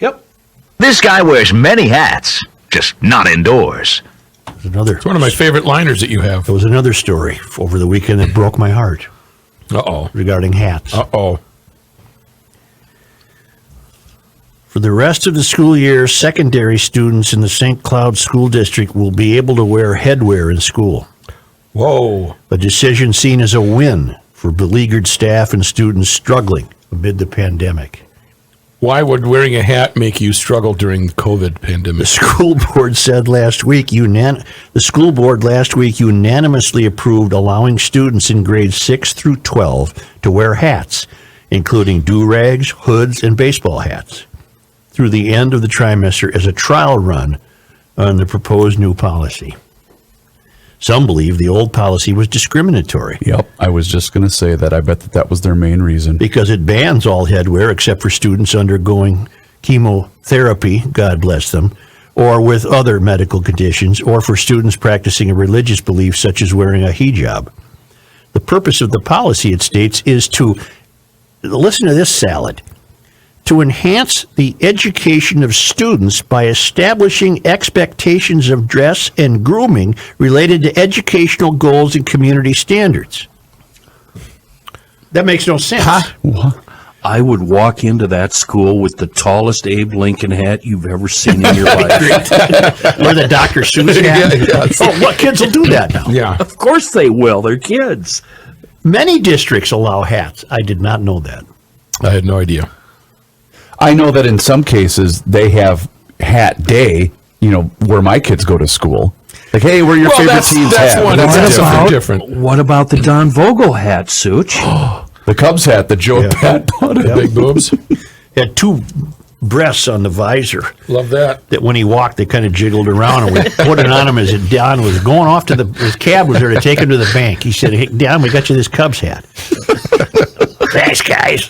Yep. This guy wears many hats, just not indoors. It's one of my favorite liners that you have. There was another story over the weekend that broke my heart Uh-oh. regarding hats. Uh-oh. For the rest of the school year, secondary students in the St. Cloud School District will be able to wear headwear in school. Whoa. A decision seen as a win for beleaguered staff and students struggling amid the pandemic. Why would wearing a hat make you struggle during the COVID pandemic? The school board said last week, the school board last week unanimously approved allowing students in grades 6 through 12 to wear hats, including do-rags, hoods, and baseball hats, through the end of the trimester as a trial run on the proposed new policy. Some believe the old policy was discriminatory. Yep, I was just going to say that. I bet that was their main reason. Because it bans all headwear except for students undergoing chemotherapy, God bless them, or with other medical conditions, or for students practicing a religious belief such as wearing a hijab. The purpose of the policy, it states, is to, listen to this salad, to enhance the education of students by establishing expectations of dress and grooming related to educational goals and community standards. That makes no sense. I would walk into that school with the tallest Abe Lincoln hat you've ever seen in your life. Or the Dr. Seuss hat. Oh, what kids will do that now? Yeah. Of course they will. They're kids. Many districts allow hats. I did not know that. I had no idea. I know that in some cases they have hat day, where my kids go to school. Like, hey, we're your favorite team's that's hat. one. That's different. What about the Don Vogel hat, Such? The Cubs hat, the Joe Pat bought it. Big boobs. Had two breasts on the visor Love that. that when he walked, they kind of jiggled around, and we put it on him as Don was going off to his cab was there to take him to the bank. He said, hey, Don, we got you this Cubs hat. Thanks, guys.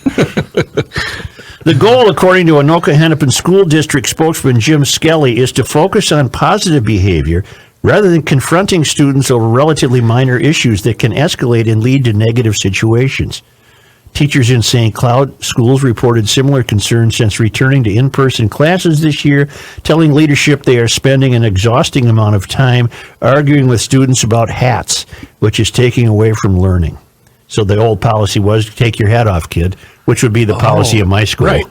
The goal, according to Anoka Hennepin School District spokesman Jim Skelly, is to focus on positive behavior rather than confronting students over relatively minor issues that can escalate and lead to negative situations. Teachers in St. Cloud schools reported similar concerns since returning to in-person classes this year, telling leadership they are spending an exhausting amount of time arguing with students about hats, which is taking away from learning. So the old policy was, take your hat off, kid, which would be the policy of my school. Right.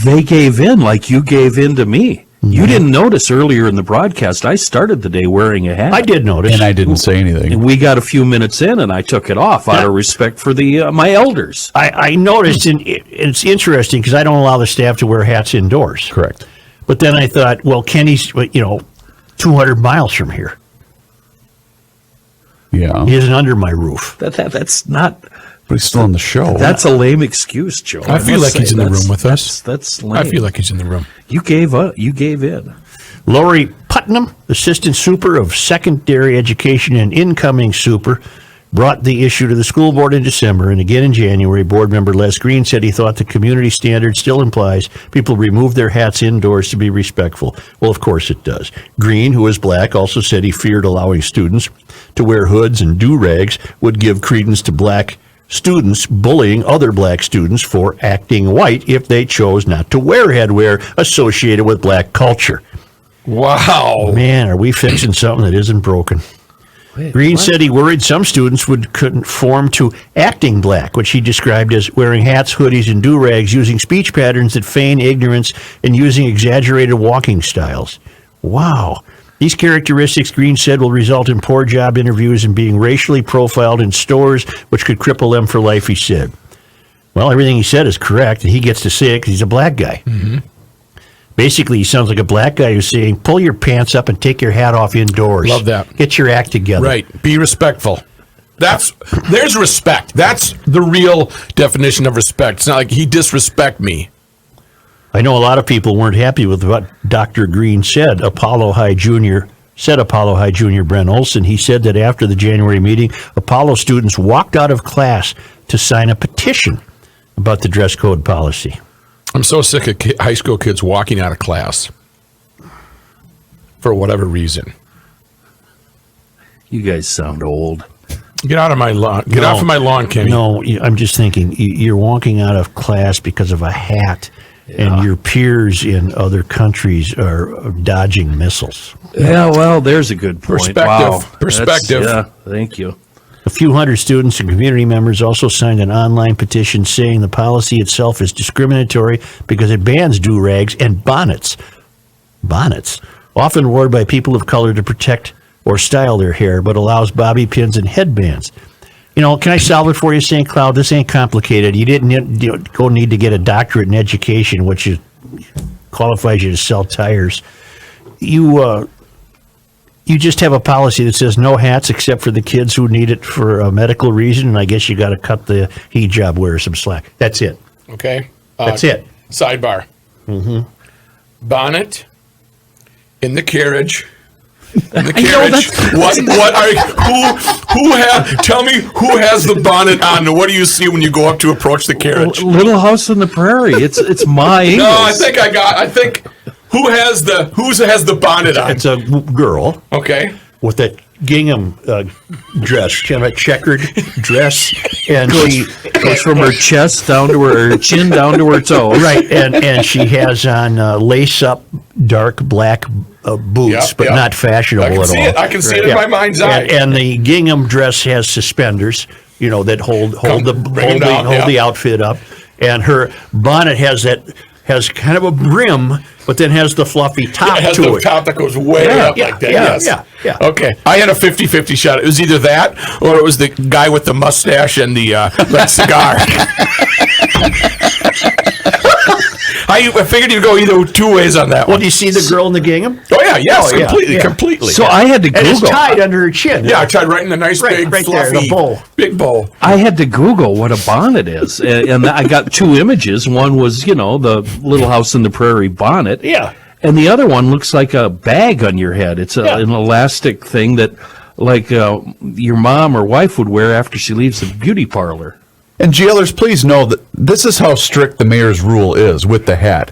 They gave in like you gave in to me. You didn't notice earlier in the broadcast, I started the day wearing a hat. I did notice. And I didn't say anything. And we got a few minutes in, and I took it off out of respect for the my elders. I noticed, and it's interesting because I don't allow the staff to wear hats indoors. Correct. But then I thought, well, Kenny's, 200 miles from here. Yeah. He isn't under my roof. That's not. But he's still on the show. That's a lame excuse, Joe. I feel must like he's say, in the room with us. That's lame. I feel like he's in the room. You gave up. You gave in. Lori Putnam, Assistant Super of Secondary Education and incoming Super, brought the issue to the school board in December, and again in January, board member Les Green said he thought the community standard still implies people remove their hats indoors to be respectful. Well, of course it does. Green, who is black, also said he feared allowing students to wear hoods and do-rags would give credence to black students bullying other black students for acting white if they chose not to wear headwear associated with black culture. Wow. Man, are we fixing something that isn't broken? Green said he worried some students would conform to acting black, which he described as wearing hats, hoodies, and do-rags, using speech patterns that feign ignorance, and using exaggerated walking styles. Wow. These characteristics, Green said, will result in poor job interviews and being racially profiled in stores, which could cripple them for life, he said. Well, everything he said is correct, and he gets to say it because he's a black guy. Mm-hmm. Basically, he sounds like a black guy who's saying, pull your pants up and take your hat off indoors. Love that. Get your act together. Right. Be respectful. There's respect. That's the real definition of respect. It's not like he disrespect me. I know a lot of people weren't happy with what Dr. Green said. Apollo High Jr. Brent Olson. He said that after the January meeting, Apollo students walked out of class to sign a petition about the dress code policy. I'm so sick of high school kids walking out of class for whatever reason. You guys sound old. Get out of my lawn. Off of my lawn, Kenny. No, I'm just thinking you're walking out of class because of a hat and your peers in other countries are dodging missiles. Yeah, well, there's a good point. Perspective. Wow. Perspective. Yeah, thank you. A few hundred students and community members also signed an online petition saying the policy itself is discriminatory because it bans do-rags and bonnets. Bonnets, often worn by people of color to protect or style their hair, but allows bobby pins and headbands. You know, can I solve it for you, St. Cloud? This ain't complicated. You didn't need to get a doctorate in education, which qualifies you to sell tires. You just have a policy that says no hats except for the kids who need it for a medical reason, and I guess you got to cut the hijab wearer some slack. That's it. Okay. That's it. Sidebar. Mm-hmm. Bonnet in the carriage. In the carriage. Tell me who has the bonnet on? And what do you see when you go up to approach the carriage? Little House on the Prairie. It's my Ingalls. No, I think who has the bonnet on? It's a girl Okay. with that gingham dress, kind of a checkered dress, and she Goes from her chest down to her chin, down to her toe. right, and she has on lace-up dark black boots, Yep, but yep. not fashionable I can at see all. it. I can see it in my mind's eye. And the gingham dress has suspenders, that hold bring 'em down, yeah. the outfit up, and her bonnet has kind of a brim, but then has the fluffy top It has to the it. top that goes way up like that. Yes. Yeah. Okay. I had a 50-50 shot. It was either that or it was the guy with the mustache and the cigar. I figured you'd go either two ways on that Well, one. do you see the girl in the gingham? Oh, yeah. Yes. Oh, yeah, completely. yeah. Completely. So I had to And it's Google. tied under her chin. yeah, I tried right in the nice Right- big right there, fluffy the bowl. big bowl. I had to Google what a bonnet is, and I got two images. One was, the Little House on the Prairie bonnet. Yeah. And the other one looks like a bag on your head. It's an elastic thing that, like, your mom or wife would wear after she leaves the beauty parlor. And jailers, please know that this is how strict the mayor's rule is with the hat.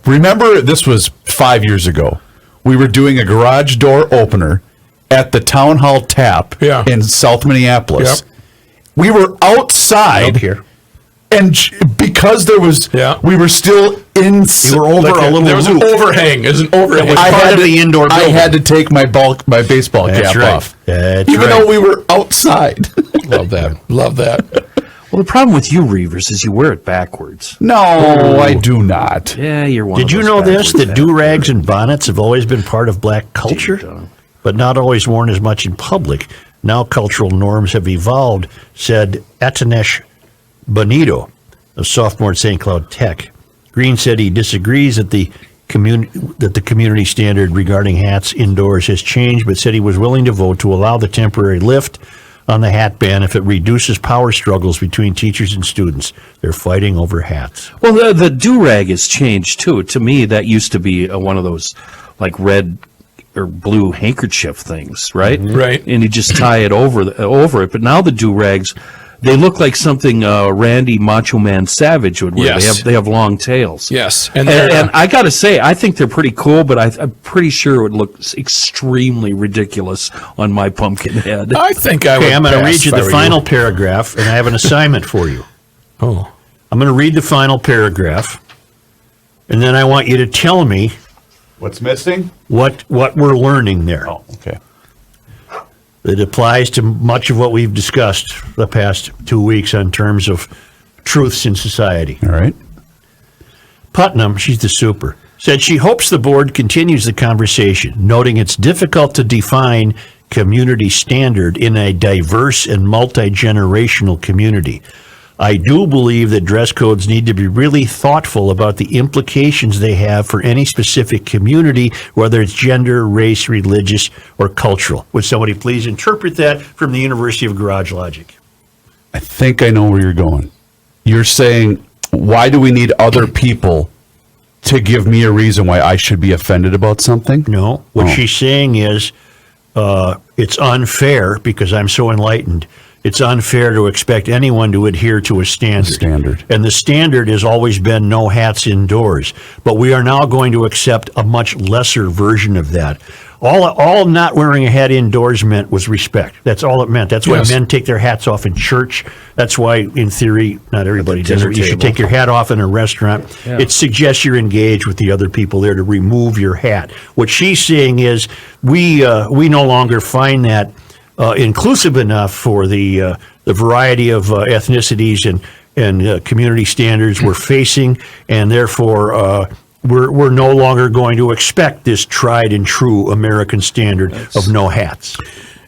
Remember, this was 5 years ago. We were doing a garage door opener at the Town Hall Tap Yeah. in South Minneapolis. Yep. We were outside, Up here. and because there was, we were still in. You were over a little There was an roof. overhang. There's an overhang. I part of the indoor I building. had to take my baseball That's cap right. off, That's even right. though we were outside. Love that. Love that. Well, the problem with you, Reavers, is you wear it backwards. No, I do not. Yeah, you're one. Did of you those know this? backwards That do-rags and bonnets have always been part of black culture, but not always worn as much in public. Now cultural norms have evolved, said Atanesh Bonito, a sophomore at St. Cloud Tech. Green said he disagrees that the community standard regarding hats indoors has changed, but said he was willing to vote to allow the temporary lift on the hat ban if it reduces power struggles between teachers and students. They're fighting over hats. Well, the do-rag has changed, too. To me, that used to be one of those, like, red or blue handkerchief things, right? Right. And you just tie it over it. But now the do-rags, they look like something Randy Macho Man Savage would wear. Yes. They have long tails. Yes. And I got to say, I think they're pretty cool, but I'm pretty sure it would look extremely ridiculous on my pumpkin head. I think I would. Okay, I'm going to pass read you if I the were final paragraph, and I have an assignment for you. Oh. I'm going to read the final paragraph, and then I want you to tell me What's missing? what we're learning there. Oh, okay. It applies to much of what we've discussed the past 2 weeks on terms of truths in society. All right. Putnam, she's the super, said she hopes the board continues the conversation, noting it's difficult to define community standard in a diverse and multi-generational community. I do believe that dress codes need to be really thoughtful about the implications they have for any specific community, whether it's gender, race, religious, or cultural. Would somebody please interpret that from the University of Garage Logic? I think I know where you're going. You're saying, why do we need other people to give me a reason why I should be offended about something? No. What she's saying is it's unfair, because I'm so enlightened, it's unfair to expect anyone to adhere to a standard. And the standard has always been no hats indoors. But we are now going to accept a much lesser version of that. All not wearing a hat indoors meant was respect. That's all it meant. That's why Yes. men take their hats off in church. That's why, in theory, not everybody does it. You should take your hat off in a restaurant. Yeah. It suggests you're engaged with the other people there to remove your hat. What she's saying is we no longer find that inclusive enough for the variety of ethnicities and community standards we're facing, and therefore we're no longer going to expect this tried and true American standard of no hats.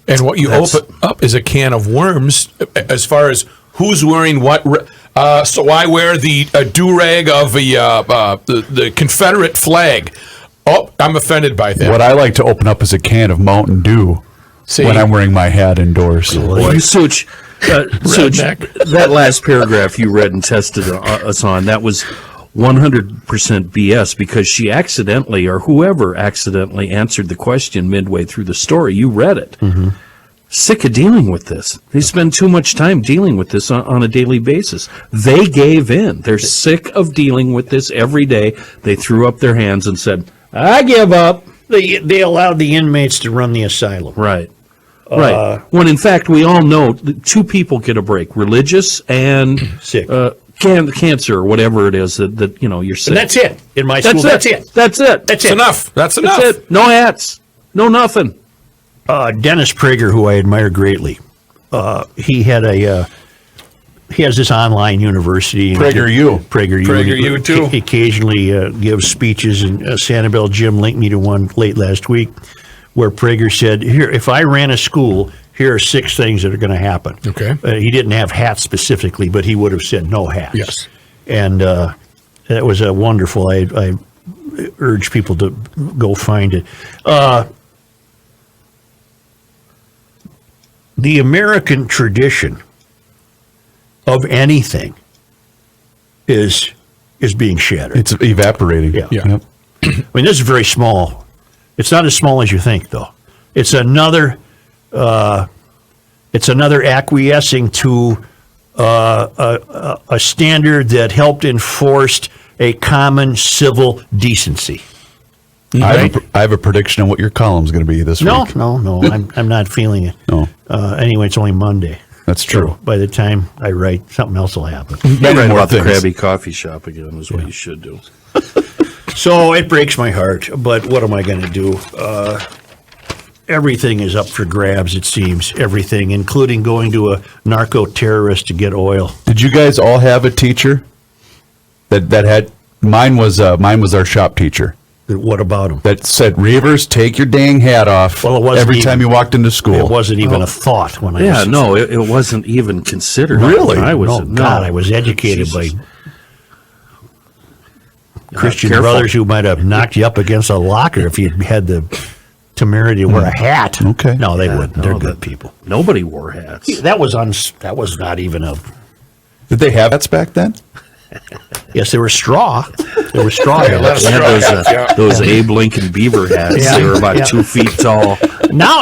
And what you open up is a can of worms as far as who's wearing what. So I wear the do-rag of the Confederate flag. Oh, I'm offended by that. What I like to open up is a can of Mountain Dew See? when I'm wearing my hat indoors. Such, that last paragraph you read and tested us on, that was 100% BS, because she accidentally, or whoever accidentally answered the question midway through the story. You read it. Sick of dealing with this. They spend too much time dealing with this on a daily basis. They gave in. They're sick of dealing with this every day. They threw up their hands and said, I give up. They allowed the inmates to run the asylum. Right. Right. When in fact, we all know that two people get a break: religious and Sick. cancer, or whatever it is that you're sick. And that's it. In my school, that's it. That's it. That's That's it. enough. That's enough. That's it. No hats. No nothing. Dennis Prager, who I admire greatly, he has this online university. PragerU. PragerU. PragerU, too. He occasionally gives speeches, and Sanibel Jim linked me to one late last week where Prager said, "Here, if I ran a school, here are 6 things that are going to happen." Okay. He didn't have hats specifically, but he would have said no hats. Yes. And that was a wonderful. I urge people to go find it. The American tradition of anything is being shattered. It's evaporating. Yeah. Yep. I mean, this is very small. It's not as small as you think, though. It's another acquiescing to a standard that helped enforce a common civil decency. I have a prediction on what your column's going to be this week. No. I'm not feeling it. No. Anyway, it's only Monday. That's true. So by the time I write, something else will happen. Many Write more about the things. Krabby Coffee Shop again is what you should do. So it breaks my heart, but what am I going to do? Everything is up for grabs, it seems. Everything, including going to a narco-terrorist to get oil. Did you guys all have a teacher that had? Mine was our shop teacher What about him? that said, "Reavers, take your dang hat off." Well, it wasn't every even- time you walked into school. It wasn't even a thought when I Yeah, was... no, it wasn't even considered. Really? I was. No, God, I was educated Jesus. by Christian careful. brothers who might have knocked you up against a locker if you had the temerity to wear a hat. Okay. No, they wouldn't. They're no, good that- people. Nobody wore hats. That was not even a... Did they have hats back then? Yes, they were straw. They were straw Yeah, hats. They had those Abe Lincoln beaver hats. Yeah. They were about Yeah. 2 feet tall. Now